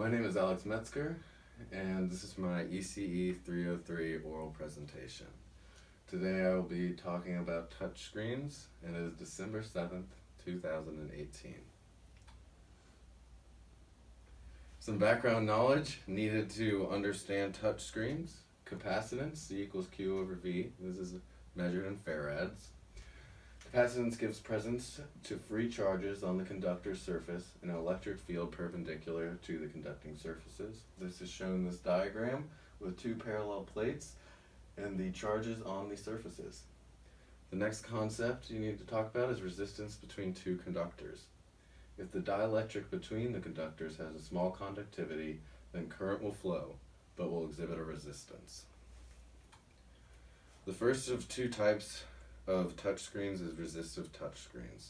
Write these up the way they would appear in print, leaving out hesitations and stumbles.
My name is Alex Metzger, and this is my ECE 303 oral presentation. Today I will be talking about touchscreens, and it is December 7th, 2018. Some background knowledge needed to understand touchscreens. Capacitance, C equals Q over V. This is measured in farads. Capacitance gives presence to free charges on the conductor surface in an electric field perpendicular to the conducting surfaces. This is shown in this diagram with two parallel plates and the charges on the surfaces. The next concept you need to talk about is resistance between two conductors. If the dielectric between the conductors has a small conductivity, then current will flow, but will exhibit a resistance. The first of two types of touchscreens is resistive touchscreens.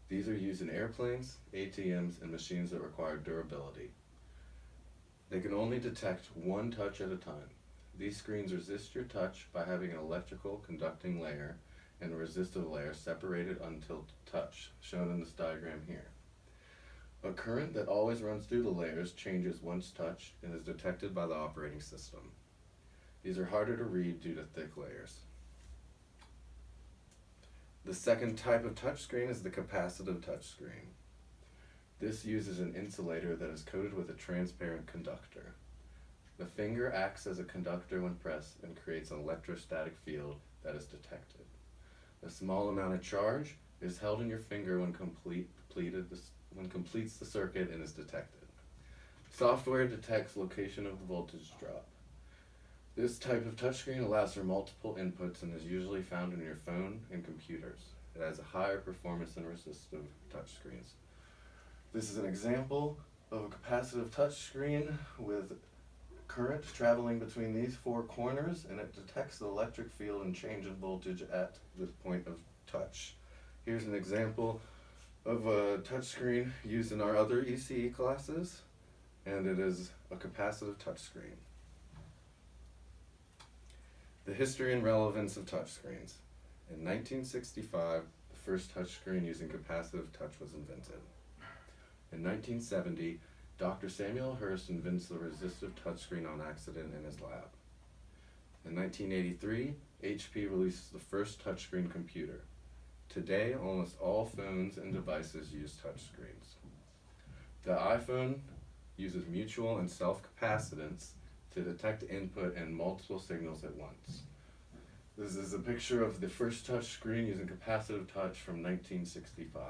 These are used in airplanes, ATMs, and machines that require durability. They can only detect one touch at a time. These screens resist your touch by having an electrical conducting layer and a resistive layer separated until touch, shown in this diagram here. A current that always runs through the layers changes once touched and is detected by the operating system. These are harder to read due to thick layers. The second type of touchscreen is the capacitive touchscreen. This uses an insulator that is coated with a transparent conductor. The finger acts as a conductor when pressed and creates an electrostatic field that is detected. A small amount of charge is held in your finger when completes the circuit and is detected. Software detects location of the voltage drop. This type of touchscreen allows for multiple inputs and is usually found in your phone and computers. It has a higher performance than resistive touchscreens. This is an example of a capacitive touchscreen with current traveling between these four corners, and it detects the electric field and change in voltage at the point of touch. Here's an example of a touchscreen used in our other ECE classes, and it is a capacitive touchscreen. The history and relevance of touchscreens. In 1965, the first touchscreen using capacitive touch was invented. In 1970, Dr. Samuel Hurst invents the resistive touchscreen on accident in his lab. In 1983, HP releases the first touchscreen computer. Today, almost all phones and devices use touchscreens. The iPhone uses mutual and self-capacitance to detect input and multiple signals at once. This is a picture of the first touch screen using capacitive touch from 1965.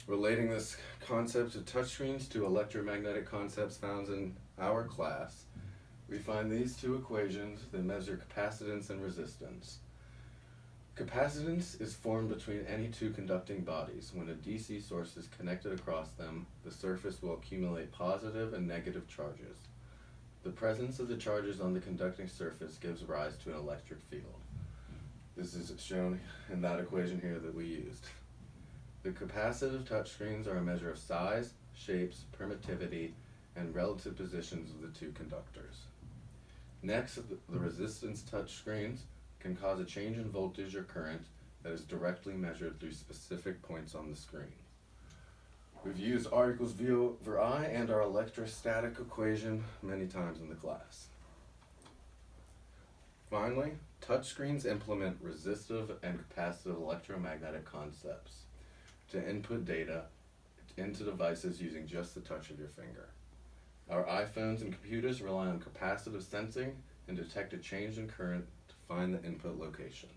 Relating this concept of touchscreens to electromagnetic concepts found in our class, we find these two equations that measure capacitance and resistance. Capacitance is formed between any two conducting bodies. When a DC source is connected across them, the surface will accumulate positive and negative charges. The presence of the charges on the conducting surface gives rise to an electric field. This is shown in that equation here that we used. The capacitive touchscreens are a measure of size, shapes, permittivity, and relative positions of the two conductors. Next, the resistance touchscreens can cause a change in voltage or current that is directly measured through specific points on the screen. We've used R equals V over I and our electrostatic equation many times in the class. Finally, touchscreens implement resistive and capacitive electromagnetic concepts to input data into devices using just the touch of your finger. Our iPhones and computers rely on capacitive sensing and detect a change in current to find the input location.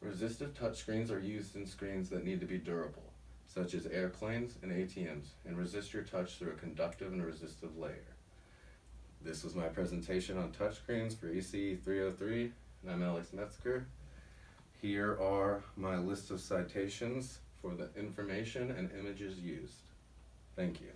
Resistive touchscreens are used in screens that need to be durable, such as airplanes and ATMs, and resist your touch through a conductive and resistive layer. This was my presentation on touchscreens for ECE 303, and I'm Alex Metzger. Here are my list of citations for the information and images used. Thank you.